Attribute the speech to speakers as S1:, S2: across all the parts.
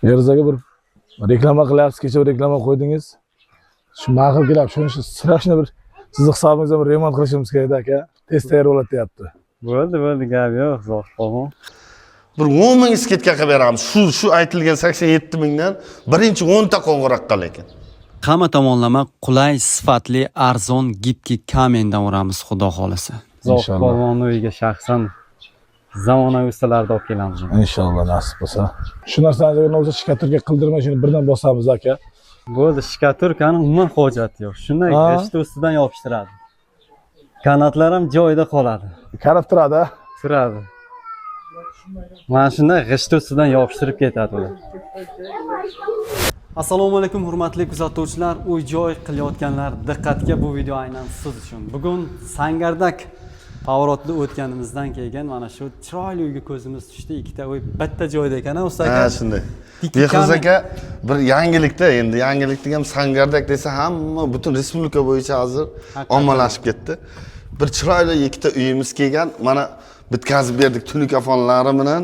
S1: Erzaga bir reklama qilyapsiz, kecha bir reklama qo'ydingiz. Shu ma'qul kelib, shuni sirashni bir sizni hisobingizga bir remont qilishimiz kerak aka. Tez tayyor bo'ladi deyapti.
S2: Bo'ldi, gap yo'q, zo'rqo'g'on.
S3: Bir 10 ming sketka qilib beramiz. Shu aytilgan 87 mingdan birinchi 10 ta qo'ng'iroq qil lekin.
S4: Hamma tomonlama qulay, sifatli, arzon, gibki kamendan uramiz, xudo xolasa.
S2: Zo'rqo'g'on uyiga shaxsan zamonaviy ustalarni olib kelamiz.
S1: Inshaalloh nasib bo'lsa. Shu narsani o'zi shikaturga qildirmay shuni birdan bosamiz aka.
S2: Bo'ldi, shikaturkani umuman hojati yo'q. Shunday g'isht ustidan yopishtiradi. Kanatlar ham joyida qoladi.
S1: Qarab turadi.
S2: Turadi. Mana shunday g'isht ustidan yopishtirib ketadi ular.
S4: Assalomu alaykum hurmatli kuzatuvchilar, uy-joy qilayotganlar, diqqatga bu video aynan siz uchun. Bugun Sangardak Pavorotda o'tganimizdan keyin mana shu chiroyli uyga ko'zimiz tushdi. Ikkita uy bitta joyda ekan, usta aka.
S3: Ha, shunday. Bexiz aka bir yangilikda, endi yangilikda ham Sangardak desa hamma butun respublika bo'yicha hozir ommalashib ketdi. Bir chiroyli ikkita uyimiz kelgan. Mana bitkazib berdik tunikafonlari bilan.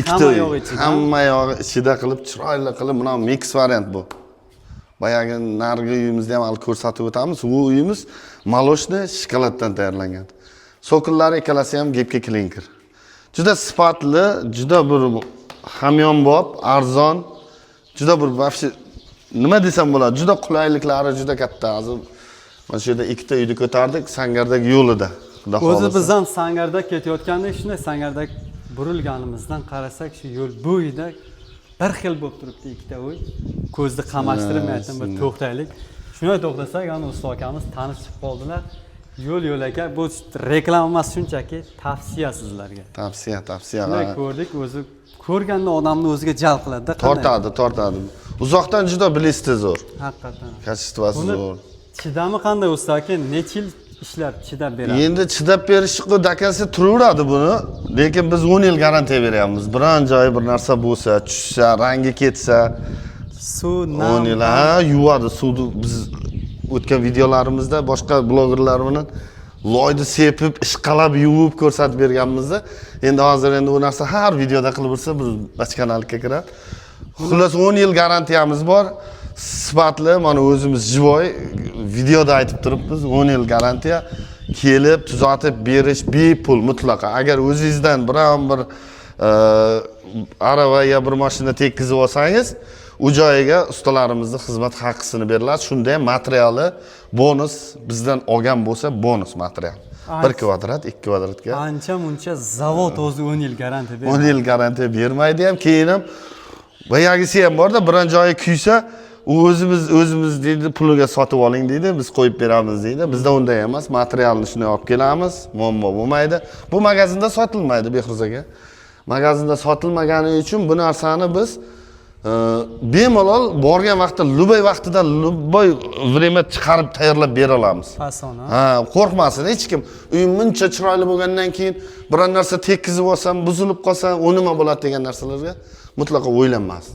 S3: Ikkita uy. Hamma yog'i ichida qilib, chiroyli qilib, mana mix variant bu. Boyagi nargi uyimizni ham ko'rsatib o'tamiz. Bu uyimiz maloshniy shokoladdan tayyorlangan. So'killari ikkalasi ham gepga klinker. Juda sifatli, juda bir hamyonbop, arzon, juda bir vafshi nima desam bo'ladi, juda qulayliklari juda katta. Hozir mana shu yerda ikkita uyni ko'tardik Sangardak yo'lida.
S4: O'zi biz ham Sangardak ketayotganda shunday Sangardak burilganimizdan qarasak shu yo'l bo'yida bir xil bo'lib turibdi ikkita uy. Ko'zni qamashtirmayapti, bir to'xtaylik. Shunday to'xtasak, ana usta akamiz tanishib qoldilar. Yo'l aka, bu reklama emas, shunchaki tavsiya sizlarga.
S3: Tavsiya.
S4: Shunday ko'rdik, o'zi ko'rganda odamni o'ziga jalb qiladi-da.
S3: Tortadi. Uzoqdan juda bilishdi zo'r.
S4: Haqiqatan.
S3: Kachestvasi zo'r.
S4: Chidami qanday usta aka? Necha yil ishlab chidab beradi?
S3: Endi chidab berishni dakasi turaveradi buni, lekin biz 10 yil garantiya beryapmiz. Biron joyi bir narsa bo'lsa, tushsa, rangi ketsa,
S4: suv,
S3: 10 yil yuvadi. Suvni biz o'tgan videolarimizda boshqa blogerlar bilan loyni sepib, ishqalab yuvib ko'rsatib berganmizda. Endi hozir bu narsa har videoda qilib bo'lsa, bir bachkanalikka kiradi. Xullas 10 yil garantiyamiz bor. Sifatli, mana o'zimiz jivoy videoda aytib turibmiz, 10 yil garantiya. Kelib, tuzatib berish bepul mutlaqo. Agar o'zingizdan biron bir arava yo bir mashina tekkizib olsangiz, u joyiga ustalarimizning xizmat haqqisini beriladi. Shunda ham materiali bonus bizdan olgan bo'lsa, bonus material. 1 kvadrat, 2 kvadratga.
S4: Ancha-muncha zavod o'zi 10 yil garantiya beradi.
S3: 10 yil garantiya bermaydi ham, keyin ham boyagisi ham borda, biron joyi kuysa, o'zimiz deydi, puliga sotib oling deydi, biz qo'yib beramiz deydi. Bizda unday emas, materialni shunday olib kelamiz, muammo bo'lmaydi. Bu magazinda sotilmaydi, Behruz aka. Magazinda sotilmagani uchun bu narsani biz bemalol borgan vaqtda, lubay vaqtida lubay время chiqarib tayyorlab bera olamiz.
S4: Fason,
S3: qo'rqmasin hech kim. Uyim buncha chiroyli bo'lgandan keyin biror narsa tekkizib olsam, buzilib qolsa, u nima bo'ladi degan narsalarga mutlaqo o'ylanmasin.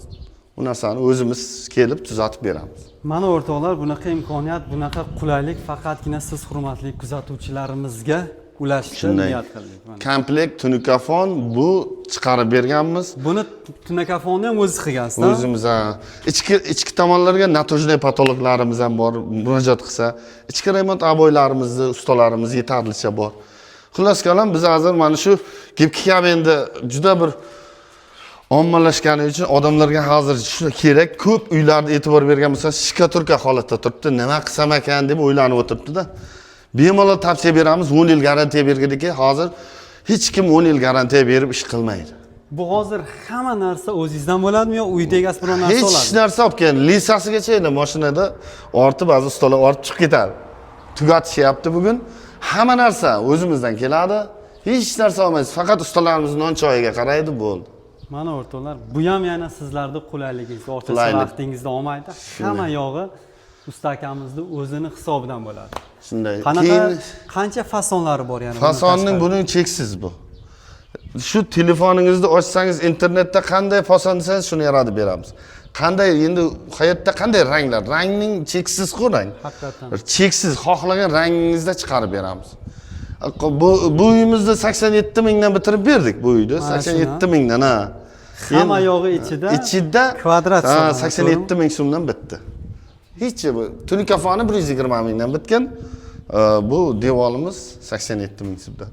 S3: Bu narsani o'zimiz kelib tuzatib beramiz.
S4: Mana o'rtoqlar, bunaqa imkoniyat, bunaqa qulaylik faqatgina siz hurmatli kuzatuvchilarimizga ulashishni niyat qildik.
S3: Komplekt tunikafon bu chiqarib berganmiz.
S4: Buni tunikafonni ham o'zi qilgansiz-da?
S3: O'zimiz ichki tomonlarga natujniy patologlarimiz ham bor, murojaat qilsa, ichki remont aboylarimizni ustalarimiz yetarlicha bor. Xullas kalom, biz hozir mana shu gepki ham endi juda bir ommalashgani uchun odamlarga hozir shuna kerak. Ko'p uylarda e'tibor bergan bo'lsa, shikaturka holatda turibdi. Nima qilsam ekan deb o'ylanib o'tiribdi-da. Bemalol tavsiya beramiz, 10 yil garantiya bergandiki, hozir hech kim 10 yil garantiya berib ish qilmaydi.
S4: Bu hozir hamma narsa o'zingizdan bo'ladimi yo uyda egasi biror narsa oladi?
S3: Hech narsa olib kelgan. Lisasigacha endi mashinada ortib, ba'zi ustalar ortib chiqib ketadi. Tugatishyapti bugun. Hamma narsa o'zimizdan keladi. Hech narsa olmaysiz. Faqat ustalarimiz non choyiga qaraydi, bo'ldi.
S4: Mana o'rtoqlar, bu ham yana sizlarning qulayligingizga, o'rtacha vaqtingizda olmaydi. Hamma yog'i usta akamizni o'zini hisobidan bo'ladi.
S3: Shunday.
S4: Qancha fasonlari bor yana?
S3: Fasonning buning cheksiz bu. Shu telefoningizni ochsangiz, internetda qanday fason desangiz, shuni yaratib beramiz. Qanday endi hayotda qanday ranglar? Rangning cheksiz-ku rang.
S4: Haqiqatan.
S3: Cheksiz, xohlagan rangingizda chiqarib beramiz. Bu uyimizni 87 mingdan bitirib berdik bu uyni. 87 mingdan,
S4: Hamma yog'i ichida kvadrat
S3: ha,
S4: hisoblanadi,
S3: 87 ming so'mdan bitdi. Hech bu tunuka foni 120 mingdan bitgan. Bu devorimiz 87 ming so'mdan.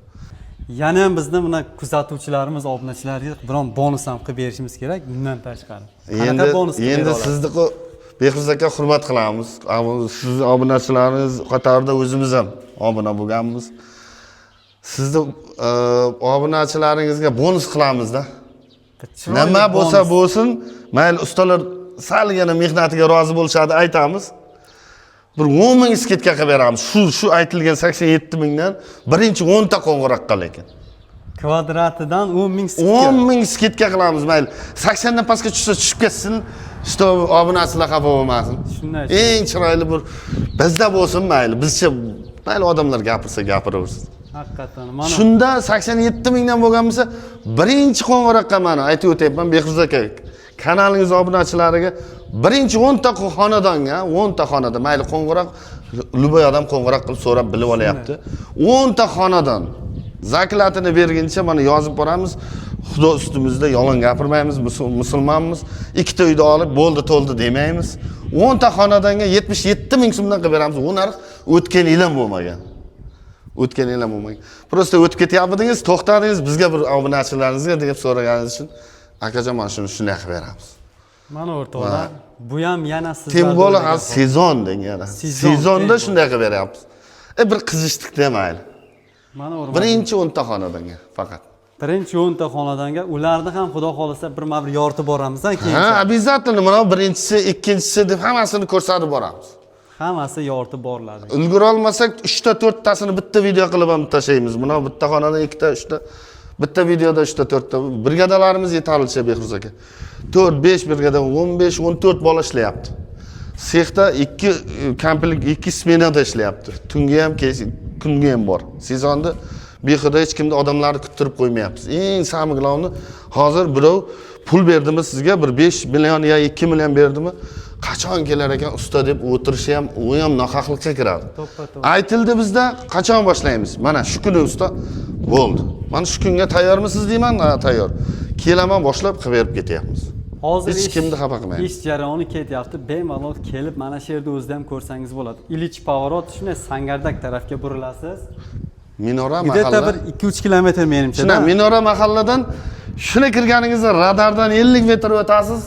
S4: Yana ham bizni buni kuzatuvchilarimiz, obunachilarga biron bonus ham qilib berishimiz kerak bundan tashqari. Qanaqa bonus qilib
S3: Endi
S4: beradi?
S3: sizni Behruz aka hurmat qilamiz. Sizni obunachilaringiz qatorida o'zimiz ham obuna bo'lganmiz. Sizni obunachilaringizga bonus qilamizda. Nima bo'lsa bo'lsin, mayli ustalar salgina mehnatiga rozi bo'lishadi aytamiz. Bir 10 ming skidka qilib beramiz. Shu aytilgan 87 mingdan birinchi 10 ta qo'ng'iroq qil lekin.
S4: Kvadratidan 10 ming skidka.
S3: 10 ming skidka qilamiz mayli. 80 dan pastga tushsa tushib ketsin. Что obunachilar xafa bo'lmasin.
S4: Shunday.
S3: Eng chiroyli bir bizda bo'lsin mayli. Bizcha mayli odamlar gapirsa gapiraversin.
S4: Haqiqatan mana
S3: Shunda 87 mingdan bo'lgan bo'lsa, birinchi qo'ng'iroqqa mana aytib o'tyapman Behruz aka. Kanalingiz obunachilariga birinchi 10 ta xonadonga, 10 ta xonada mayli qo'ng'iroq, luboy odam qo'ng'iroq qilib so'rab bilib olyapti. 10 ta xonadon zaklatini berguncha mana yozib boramiz. Xudo ustimizda yolg'on gapirmaymiz, musulmonmiz. Ikkita uyda olib bo'ldi, to'ldi demaymiz. 10 ta xonadonga 77 ming so'mdan qilib beramiz. U narx o'tgan yil ham bo'lmagan. O'tgan yil ham bo'lmagan. Prosta o'tib ketyapdingiz, to'xtadingiz, bizga bir obunachilaringizga deb so'raganingiz uchun akajon mana shuni shunday qilib beramiz.
S4: mana o'rtoqlar, bu ham yana sizlar.
S3: Tem bo'la sezon deng yana. Sezonda shunday qilib beryapmiz. Bir qizishdik demayli.
S4: Mana o'rtoqlar.
S3: Birinchi 10 ta xonadonga faqat.
S4: Birinchi 10 ta xonadonga ularni ham xudo xolisa bir yoritib boramiz-a keyin.
S3: Ha, обязательно mana birinchisi, ikkinchisi deb hammasini ko'rsatib boramiz.
S4: Hammasi yoritib boriladi.
S3: Ulgura olmasak 3 ta 4 tasini bitta video qilib ham tashlaymiz. Buni bitta xonada 2 ta, 3 ta, bitta videoda 3 ta 4 ta brigadalarimiz yetarlicha Behruz aka. 4-5 brigada, 15-14 bola ishlayapti. Sexda 2 kamplik 2 smenada ishlayapti. Tungi ham, kungi ham bor. Sezonda behuda hech kimni odamlarni kuttirib qo'ymayapmiz. Eng sami glavni hozir birov pul berdimi sizga bir 5 million yo 2 million berdimi? Qachon kelar ekan usta deb o'tirishi ham, u ham nohaqlikka kiradi. Aytildi bizda, qachon boshlaymiz? Mana shu kuni usta bo'ldi. Mana shu kunga tayyormisiz deyman, tayyor. Kelaman boshlab qilib berib ketyapmiz.
S4: Hozir
S3: hech kimni xafa qilmaymiz.
S4: Ish jarayoni ketyapti. Bemalol kelib mana shu yerda o'zida ham ko'rsangiz bo'ladi. Ilich Pavorot shunday Sangardak tarafga burilasiz.
S3: Minora
S4: Где-то
S3: mahalla.
S4: bir 2-3 kilometr menimcha.
S3: Shuna Minora mahalladan shuna kirganingizda radardan 50 metr o'tasiz.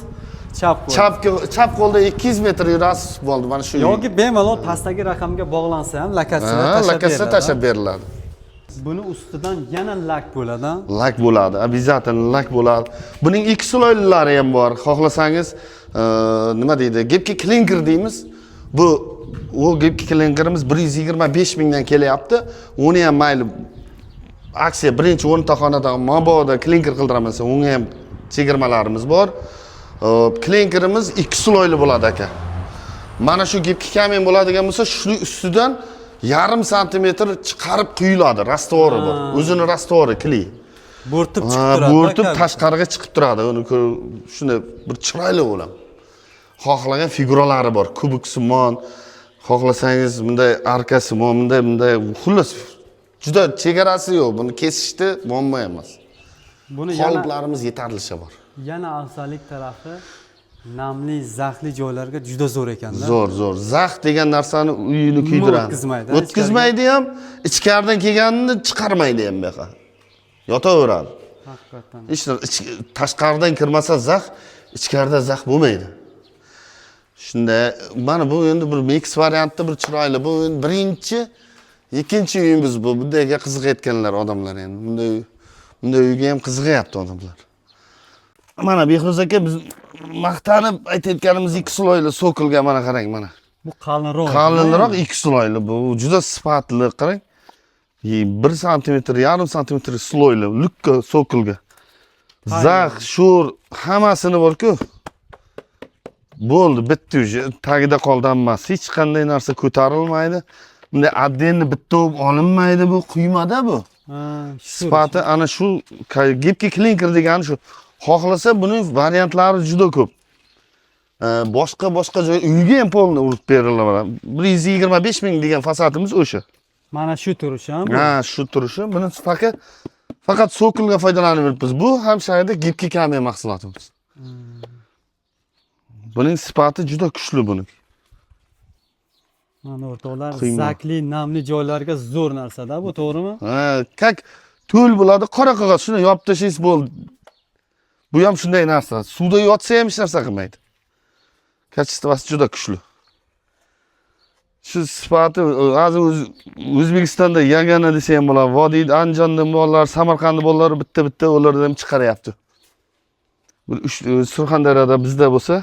S3: Chap qo'lda 200 metr yurasiz bo'ldi mana shu.
S4: Yoki bemalol pastdagi raqamga bog'lansa ham
S3: lakatsiya tashab beriladi.
S4: Buni ustidan yana lak bo'ladi.
S3: Lak bo'ladi, обязательно lak bo'ladi. Buning ikki sloylari ham bor. Xohlasangiz, nima deydi? Gepki klinker deymiz. Bu o gepki klinkerimiz 125 mingdan kelyapti. Uni ham mayli aksiya birinchi 10 ta xonada mabodo klinker qildiramiz. Unga ham chegirmalarimiz bor. Klinkerimiz 2 sloyli bo'ladi aka. Mana shu gepki kamen bo'ladigan bo'lsa, shu ustidan 1,5 santimetr chiqarib quyiladi, rastvori bor. O'zini rastvori kli.
S4: Bo'rtib chiqib turadi.
S3: Bo'rtib tashqariga chiqib turadi. Uni shuni bir chiroyli bo'ladi. Xohlagan figuralari bor. Kubik simon, xohlasangiz bunday arka simon, bunday xullas juda chegarasi yo'q. Buni kesishdi muammo emas.
S4: Buni
S3: Qoliplarimiz yetarlicha bor.
S4: Yana afzallik tarafi namli, zaxli joylarga juda zo'r ekanda.
S3: Zo'r. Zax degan narsani uyini kuydiradi. O'tkazmaydi ham, ichkaridan kelganini chiqarmaydi ham bu yoqqa. Yotaveradi.
S4: Haqiqatan.
S3: Tashqaridan kirmasa zax, ichkarida zax bo'lmaydi. Shunda mana bu endi bir mix variantda bir chiroyli. Bu birinchi, ikkinchi uyimiz bu. Bundayga qiziqayotganlar odamlar endi. Bunday uyga ham qiziqyapti odamlar. Mana Behruz aka biz maqtanib aytayotganimiz 2 sloyli so'kilga mana qarang mana.
S4: Bu qalinroq.
S3: Qalinroq 2 sloyli bu juda sifatli qarang. 1 santimetr, 1,5 santimetr sloyli lukka so'kilga. Zax, sho'r hammasini bor-ku. Bo'ldi, bitta uje tagida qoldi emas. Hech qanday narsa ko'tarilmaydi. Bunday addenni bitta olib olinmaydi bu quymada bu. Sifati ana shu gepki klinker degani shu. Xohlasa buning variantlari juda ko'p. Boshqa joy uyga ham polni urib beriladi. 125 ming degan fasadimiz o'sha.
S4: Mana shu turishi ham.
S3: Ha, shu turishi. Buni Faqat so'kilga foydalanib yuribmiz. Bu Hamshirda gipki kamera mahsulotimiz. Buning sifati juda kuchli buning.
S4: Mana o'rtoqlar,
S3: Qiyma.
S4: zakli, namli joylarga zo'r narsa-da, bu to'g'rimi?
S3: Ha, kak to'l bo'ladi, qora qog'oz, shuni yopib tashlaysiz bo'ldi. Bu ham shunday narsa. Suvda yotsa ham hech narsa qilmaydi. Kachestvasi juda kuchli. Shu sifati hozir O'zbekistonda yagona desa ham bo'ladi. Vodiy Andijonda bolalar, Samarqandda bolalar bitta ulardan ham chiqaryapti. Bir Surxondaryoda bizda bo'lsa,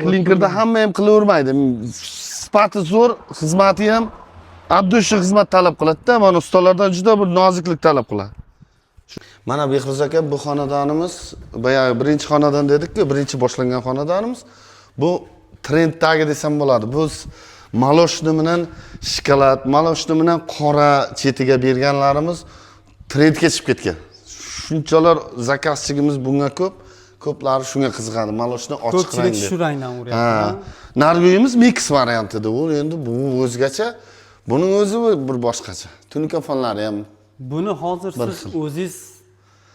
S3: klinkerda hamma ham qilavermaydi. Sifati zo'r, xizmati ham abdushi xizmat talab qiladi-da. Mana ustalardan juda bir noziklik talab qiladi. Mana Behruz aka, bu xonadonimiz, boyagi birinchi xonadon dedik-ku, birinchi boshlangan xonadonimiz. Bu trenddagi desam bo'ladi. Biz maloshni bilan shokolad, maloshni bilan qora chetiga berganlarimiz trendga chiqib ketgan. Shunchalar zakazchigimiz bunga ko'plari shunga qiziqadi. Maloshni ochiq rangda.
S4: Ko'pchilik shu rangdan uryapti.
S3: Narguyimiz mix variantida. U endi bu o'zgacha, buning o'zi bir boshqacha. Tunuka fonlari ham.
S4: Buni hozir siz o'zingiz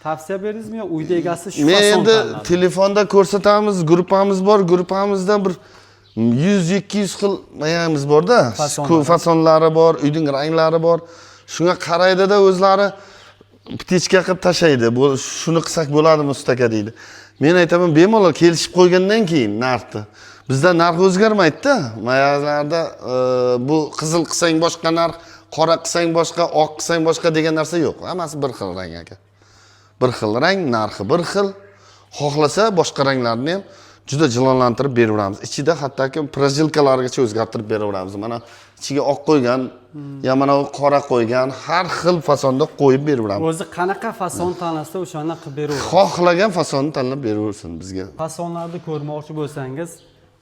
S4: tavsiya berdingizmi yo uyda egasi shu
S3: Men
S4: fason
S3: endi
S4: tanladi?
S3: telefonda ko'rsatamiz, gruppamiz bor, gruppamizda bir 100-200 xil mayamiz bor-da. Fasonlari bor, uyning ranglari bor. Shunga qaraydi-da o'zlari ptechka qilib tashlaydi. Bu shuni qilsak bo'ladimi ustaka deydi. Men aytaman, bemalol kelishib qo'ygandan keyin narxni. Bizda narx o'zgarmaydi-da. Mayalarda bu qizil qilsang boshqa narx, qora qilsang boshqa, oq qilsang boshqa degan narsa yo'q. Hammasi bir xil rang aka. Bir xil rang, narxi bir xil. Xohlasa boshqa ranglarni ham juda jilonlantirib beraveramiz. Ichida hattoki projilkalargacha o'zgartirib beraveramiz. Mana ichiga oq qo'ygan, ya mana qora qo'ygan, har xil fasonda qo'yib beraveramiz.
S4: O'zi qanaqa fason tanlasa o'shani qilib beraveradi.
S3: Xohlagan fasonni tanlab beraversin bizga.
S4: Fasonlarni ko'rmoqchi bo'lsangiz,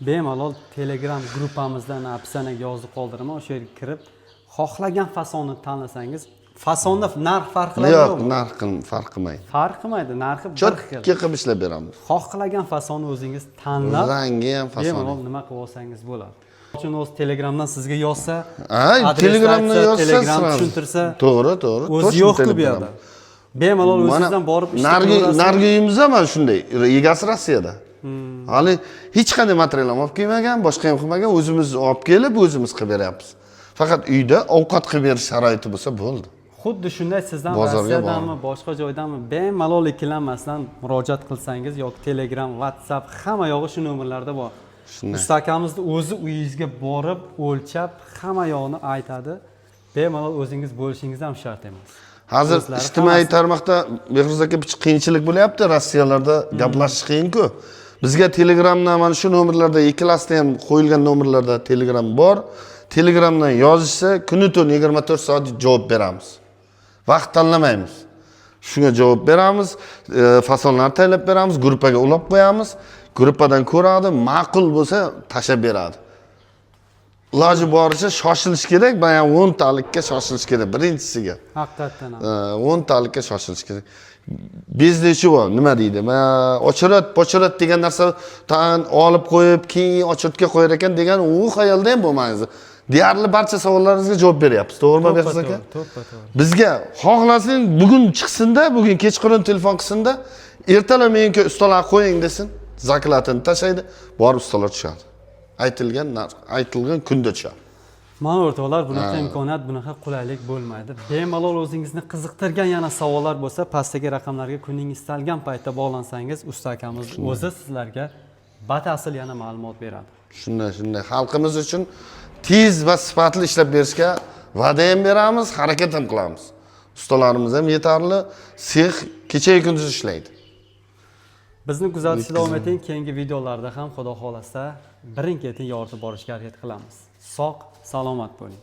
S4: bemalol Telegram gruppamizdan opsiyaga yozib qoldiraman, o'sha yerga kirib, xohlagan fasonni tanlasangiz, fasonda narx farqlari
S3: Yo'q,
S4: yo'qmi?
S3: narx farq qilmaydi.
S4: Farq qilmaydi, narxi bir
S3: Chotga
S4: xil.
S3: qilib ishlab beramiz.
S4: Xohlagan fasonni o'zingiz tanlab,
S3: Rangi ham
S4: bemalol
S3: fasoni.
S4: nima qilib olsangiz bo'ladi. Uchun o'z Telegramdan sizga yozsa,
S3: Ay,
S4: adres
S3: Telegramdan
S4: aytsa,
S3: yozsa,
S4: Telegram
S3: sразу.
S4: tushuntirsa,
S3: To'g'ri.
S4: o'zi yo'q-ku bu yerda. Bemalol o'zingizdan borib
S3: Narguyimiz ham mana shunday, egasi Rossiyada. Hali hech qanday material olib kelmagan, boshqa ham qilmagan, o'zimiz olib kelib, o'zimiz qilib beryapmiz. Faqat uyda ovqat qilib berish sharoiti bo'lsa bo'ldi.
S4: Xuddi shunday sizdan
S3: Bozorga
S4: Rossiyadanmi, boshqa joydanmi bemalol ikkilanmasdan murojaat qilsangiz yoki Telegram, WhatsApp hamma yog'i shu nomerlarda bor. Ustakamizni o'zi uyingizga borib, o'lchab, hamma yo'qni aytadi. Bemalol o'zingiz bo'lishingiz ham shart emas.
S3: Hozir ijtimoiy tarmoqda Behruz aka bir qiyinchilik bo'lyapti, Rossiyalarda gaplashish qiyin-ku. Bizga Telegramdan mana shu nomerlarda ikkilasida ham qo'yilgan nomerlarda Telegram bor. Telegramdan yozishsa, kuni-tun 24 soat javob beramiz. Vaqt tanlamaymiz. Shunga javob beramiz, fasonlar tayyorlab beramiz, gruppaga ulab qo'yamiz. Gruppadan ko'radi, ma'qul bo'lsa tashab beradi. Iloji boricha shoshilish kerak, mana 10 talikka shoshilish kerak birinchisiga.
S4: Haqiqatan ham.
S3: 10 talikka shoshilish kerak. Bezlechi bor, nima deydi? Mana pochirat degan narsa tan olib qo'yib, keyin ochirtga qo'yar ekan degan u xayolda ham bo'lmaydi. Deyarli barcha savollaringizga javob beryapmiz. To'g'rimi Behruz aka?
S4: To'g'ri.
S3: Bizga xohlasang bugun chiqsinda, bugun kechqurun telefon qilsinda, ertalab menga ustalar qo'ying desin, zaklatini tashlaydi, borib ustalar tushadi. Aytilgan kunda tushadi.
S4: Mana o'rtoqlar, bunaqa imkoniyat, bunaqa qulaylik bo'lmaydi. Bemalol o'zingizni qiziqtirgan yana savollar bo'lsa, pastdagi raqamlarga kunning istalgan paytda bog'lansangiz, usta akamiz o'zi sizlarga batafsil yana ma'lumot beradi.
S3: Shunday. Xalqimiz uchun tez va sifatli ishlab berishga va'da ham beramiz, harakat ham qilamiz. Ustalarimiz ham yetarli, sex kecha-yu kunduz ishlaydi.
S4: Bizni kuzatishda davom eting. Keyingi videolarda ham Xudo xolasa birin-ketin yoritib borishga harakat qilamiz. Sog', salomat bo'ling.